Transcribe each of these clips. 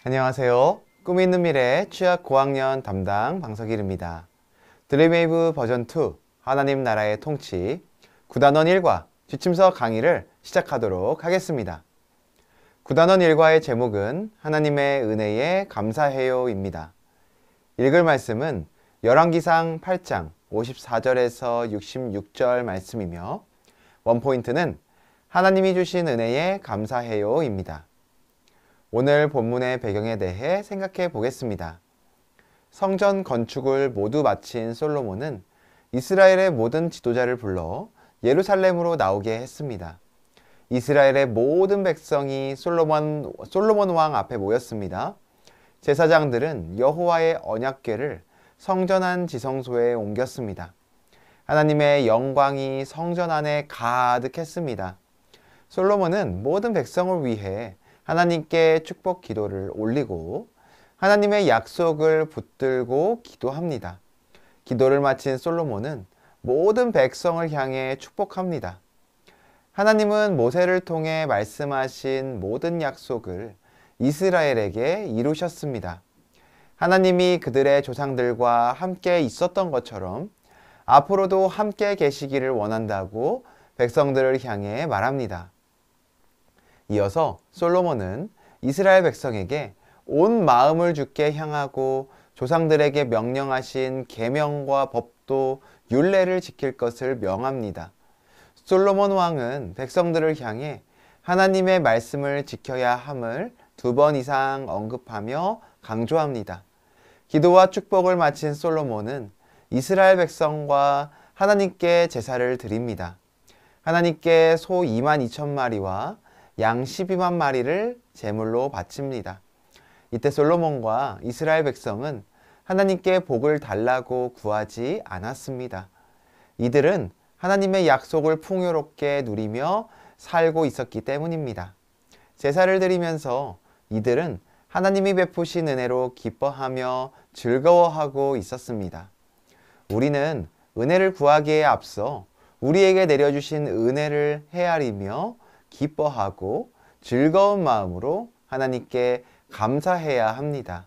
안녕하세요. 꿈이 있는 미래 취학 고학년 담당 방석일입니다. 드림웨이브 버전2 하나님 나라의 통치 9단원 1과 지침서 강의를 시작하도록 하겠습니다. 9단원 1과의 제목은 하나님의 은혜에 감사해요입니다. 읽을 말씀은 열왕기상 8장 54절에서 66절 말씀이며 원포인트는 하나님이 주신 은혜에 감사해요입니다. 오늘 본문의 배경에 대해 생각해 보겠습니다. 성전 건축을 모두 마친 솔로몬은 이스라엘의 모든 지도자를 불러 예루살렘으로 나오게 했습니다. 이스라엘의 모든 백성이 솔로몬 왕 앞에 모였습니다. 제사장들은 여호와의 언약궤를 성전 안 지성소에 옮겼습니다. 하나님의 영광이 성전 안에 가득했습니다. 솔로몬은 모든 백성을 위해 하나님께 축복 기도를 올리고 하나님의 약속을 붙들고 기도합니다. 기도를 마친 솔로몬은 모든 백성을 향해 축복합니다. 하나님은 모세를 통해 말씀하신 모든 약속을 이스라엘에게 이루셨습니다. 하나님이 그들의 조상들과 함께 있었던 것처럼 앞으로도 함께 계시기를 원한다고 백성들을 향해 말합니다. 이어서 솔로몬은 이스라엘 백성에게 온 마음을 주께 향하고 조상들에게 명령하신 계명과 법도 율례를 지킬 것을 명합니다. 솔로몬 왕은 백성들을 향해 하나님의 말씀을 지켜야 함을 2번 이상 언급하며 강조합니다. 기도와 축복을 마친 솔로몬은 이스라엘 백성과 하나님께 제사를 드립니다. 하나님께 소 22,000마리와 양 12만 마리를 제물로 바칩니다. 이때 솔로몬과 이스라엘 백성은 하나님께 복을 달라고 구하지 않았습니다. 이들은 하나님의 약속을 풍요롭게 누리며 살고 있었기 때문입니다. 제사를 드리면서 이들은 하나님이 베푸신 은혜로 기뻐하며 즐거워하고 있었습니다. 우리는 은혜를 구하기에 앞서 우리에게 내려주신 은혜를 헤아리며 기뻐하고 즐거운 마음으로 하나님께 감사해야 합니다.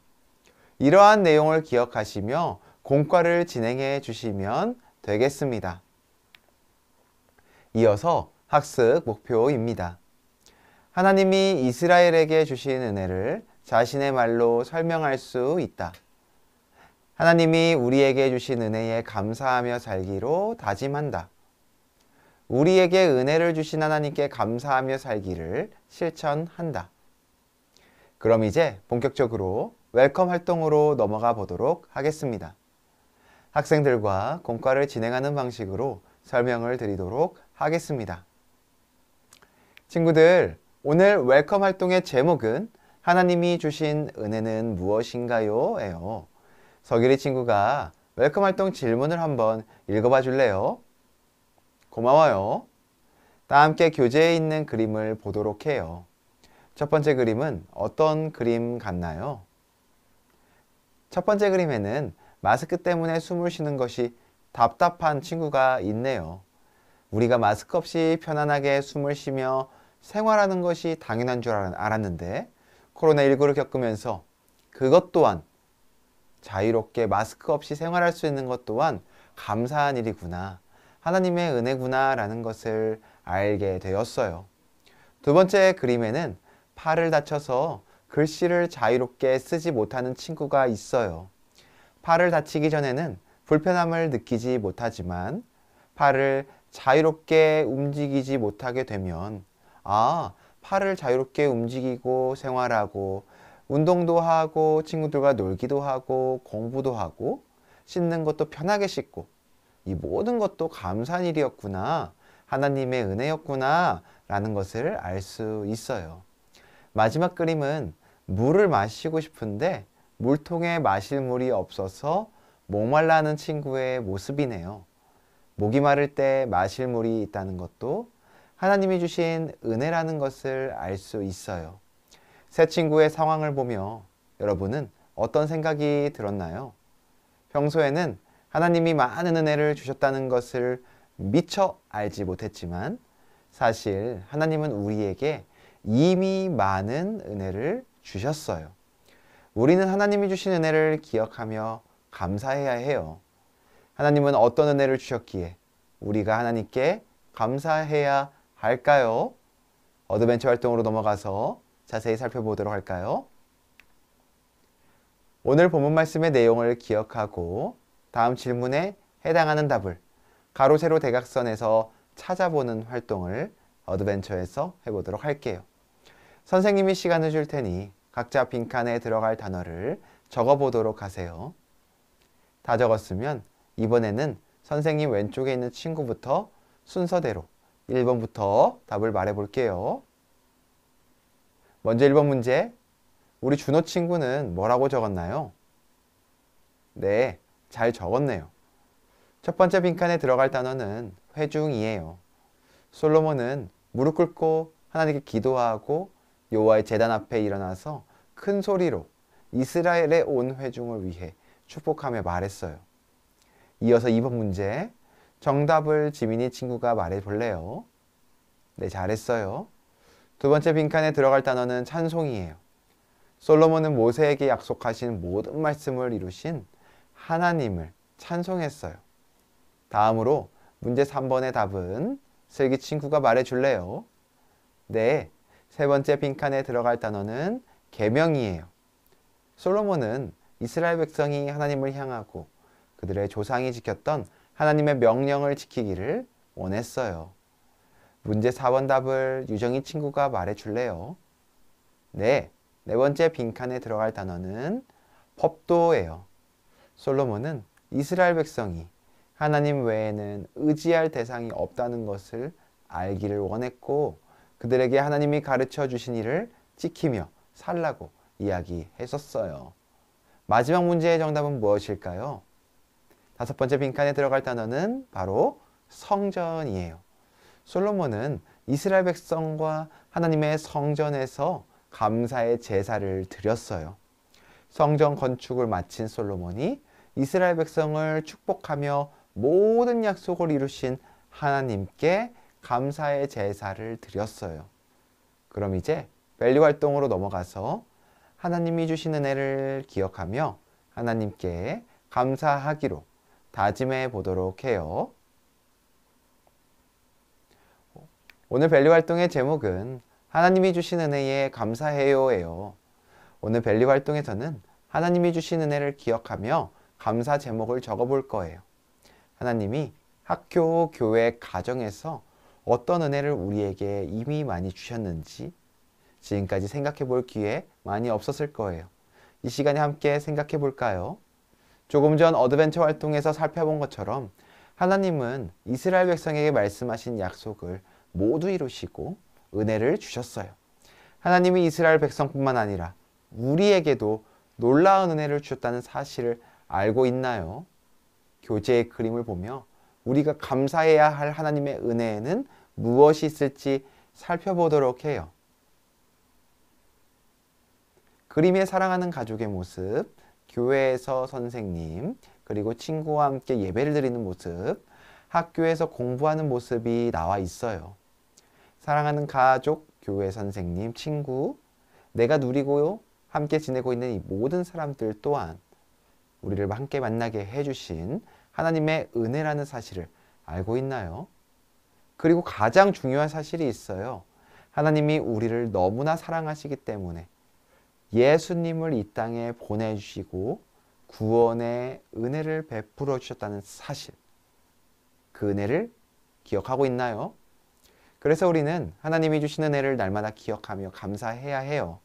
이러한 내용을 기억하시며 공과를 진행해 주시면 되겠습니다. 이어서 학습 목표입니다. 하나님이 이스라엘에게 주신 은혜를 자신의 말로 설명할 수 있다. 하나님이 우리에게 주신 은혜에 감사하며 살기로 다짐한다. 우리에게 은혜를 주신 하나님께 감사하며 살기를 실천한다. 그럼 이제 본격적으로 웰컴 활동으로 넘어가 보도록 하겠습니다. 학생들과 공과를 진행하는 방식으로 설명을 드리도록 하겠습니다. 친구들, 오늘 웰컴 활동의 제목은 하나님이 주신 은혜는 무엇인가요? 예요. 서길이 친구가 웰컴 활동 질문을 한번 읽어봐 줄래요? 고마워요. 다 함께 교재에 있는 그림을 보도록 해요. 첫 번째 그림은 어떤 그림 같나요? 첫 번째 그림에는 마스크 때문에 숨을 쉬는 것이 답답한 친구가 있네요. 우리가 마스크 없이 편안하게 숨을 쉬며 생활하는 것이 당연한 줄 알았는데 코로나19를 겪으면서 그것 또한 자유롭게 마스크 없이 생활할 수 있는 것 또한 감사한 일이구나. 하나님의 은혜구나 라는 것을 알게 되었어요. 두 번째 그림에는 팔을 다쳐서 글씨를 자유롭게 쓰지 못하는 친구가 있어요. 팔을 다치기 전에는 불편함을 느끼지 못하지만 팔을 자유롭게 움직이지 못하게 되면 팔을 자유롭게 움직이고 생활하고 운동도 하고 친구들과 놀기도 하고 공부도 하고 씻는 것도 편하게 씻고 이 모든 것도 감사한 일이었구나, 하나님의 은혜였구나 라는 것을 알 수 있어요. 마지막 그림은 물을 마시고 싶은데 물통에 마실 물이 없어서 목말라 하는 친구의 모습이네요. 목이 마를 때 마실 물이 있다는 것도 하나님이 주신 은혜라는 것을 알 수 있어요. 세 친구의 상황을 보며 여러분은 어떤 생각이 들었나요? 평소에는 하나님이 많은 은혜를 주셨다는 것을 미처 알지 못했지만 사실 하나님은 우리에게 이미 많은 은혜를 주셨어요. 우리는 하나님이 주신 은혜를 기억하며 감사해야 해요. 하나님은 어떤 은혜를 주셨기에 우리가 하나님께 감사해야 할까요? 어드벤처 활동으로 넘어가서 자세히 살펴보도록 할까요? 오늘 본문 말씀의 내용을 기억하고 다음 질문에 해당하는 답을 가로, 세로, 대각선에서 찾아보는 활동을 어드벤처에서 해보도록 할게요. 선생님이 시간을 줄 테니 각자 빈칸에 들어갈 단어를 적어보도록 하세요. 다 적었으면 이번에는 선생님 왼쪽에 있는 친구부터 순서대로 1번부터 답을 말해볼게요. 먼저 1번 문제. 우리 준호 친구는 뭐라고 적었나요? 네, 잘 적었네요. 첫 번째 빈칸에 들어갈 단어는 회중이에요. 솔로몬은 무릎 꿇고 하나님께 기도하고 여호와의 제단 앞에 일어나서 큰 소리로 이스라엘의 온 회중을 위해 축복하며 말했어요. 이어서 2번 문제. 정답을 지민이 친구가 말해볼래요? 네, 잘했어요. 두 번째 빈칸에 들어갈 단어는 찬송이에요. 솔로몬은 모세에게 약속하신 모든 말씀을 이루신 하나님을 찬송했어요. 다음으로 문제 3번의 답은 슬기 친구가 말해줄래요? 네, 세 번째 빈칸에 들어갈 단어는 계명이에요. 솔로몬은 이스라엘 백성이 하나님을 향하고 그들의 조상이 지켰던 하나님의 명령을 지키기를 원했어요. 문제 4번 답을 유정이 친구가 말해줄래요? 네, 네 번째 빈칸에 들어갈 단어는 법도예요. 솔로몬은 이스라엘 백성이 하나님 외에는 의지할 대상이 없다는 것을 알기를 원했고 그들에게 하나님이 가르쳐 주신 일을 지키며 살라고 이야기했었어요. 마지막 문제의 정답은 무엇일까요? 다섯 번째 빈칸에 들어갈 단어는 바로 성전이에요. 솔로몬은 이스라엘 백성과 하나님의 성전에서 감사의 제사를 드렸어요. 성전 건축을 마친 솔로몬이 이스라엘 백성을 축복하며 모든 약속을 이루신 하나님께 감사의 제사를 드렸어요. 그럼 이제 밸류 활동으로 넘어가서 하나님이 주신 은혜를 기억하며 하나님께 감사하기로 다짐해 보도록 해요. 오늘 밸류 활동의 제목은 하나님이 주신 은혜에 감사해요예요. 오늘 밸류 활동에서는 하나님이 주신 은혜를 기억하며 감사 제목을 적어볼 거예요. 하나님이 학교, 교회, 가정에서 어떤 은혜를 우리에게 이미 많이 주셨는지 지금까지 생각해 볼 기회 많이 없었을 거예요. 이 시간에 함께 생각해 볼까요? 조금 전 어드벤처 활동에서 살펴본 것처럼 하나님은 이스라엘 백성에게 말씀하신 약속을 모두 이루시고 은혜를 주셨어요. 하나님이 이스라엘 백성뿐만 아니라 우리에게도 놀라운 은혜를 주셨다는 사실을 알고 있나요? 교재의 그림을 보며 우리가 감사해야 할 하나님의 은혜에는 무엇이 있을지 살펴보도록 해요. 그림에 사랑하는 가족의 모습, 교회에서 선생님, 그리고 친구와 함께 예배를 드리는 모습, 학교에서 공부하는 모습이 나와 있어요. 사랑하는 가족, 교회 선생님, 친구, 내가 누리고 함께 지내고 있는 이 모든 사람들 또한 우리를 함께 만나게 해주신 하나님의 은혜라는 사실을 알고 있나요? 그리고 가장 중요한 사실이 있어요. 하나님이 우리를 너무나 사랑하시기 때문에 예수님을 이 땅에 보내주시고 구원의 은혜를 베풀어 주셨다는 사실, 그 은혜를 기억하고 있나요? 그래서 우리는 하나님이 주신 은혜를 날마다 기억하며 감사해야 해요.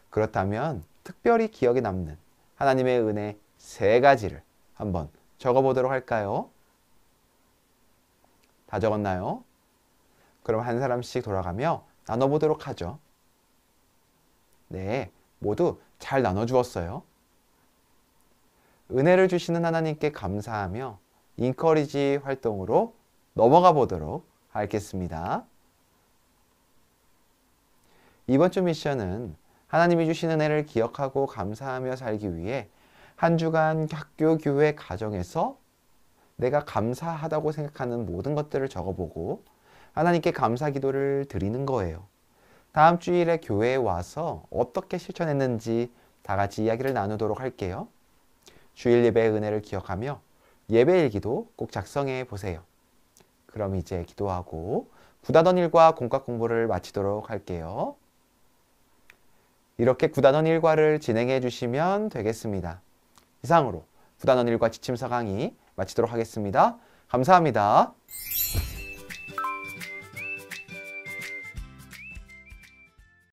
그렇다면 특별히 기억에 남는 하나님의 은혜 3가지를 한번 적어보도록 할까요? 다 적었나요? 그럼 한 사람씩 돌아가며 나눠보도록 하죠. 네, 모두 잘 나눠주었어요. 은혜를 주시는 하나님께 감사하며 인커리지 활동으로 넘어가 보도록 하겠습니다. 이번 주 미션은 하나님이 주신 은혜를 기억하고 감사하며 살기 위해 한 주간 학교, 교회, 가정에서 내가 감사하다고 생각하는 모든 것들을 적어보고 하나님께 감사 기도를 드리는 거예요. 다음 주일에 교회에 와서 어떻게 실천했는지 다 같이 이야기를 나누도록 할게요. 주일 예배의 은혜를 기억하며 예배일기도 꼭 작성해 보세요. 그럼 이제 기도하고 구단원 일과 공과 공부를 마치도록 할게요. 이렇게 구단원 일과를 진행해 주시면 되겠습니다. 이상으로 구단원 일과 지침서 강의 마치도록 하겠습니다. 감사합니다.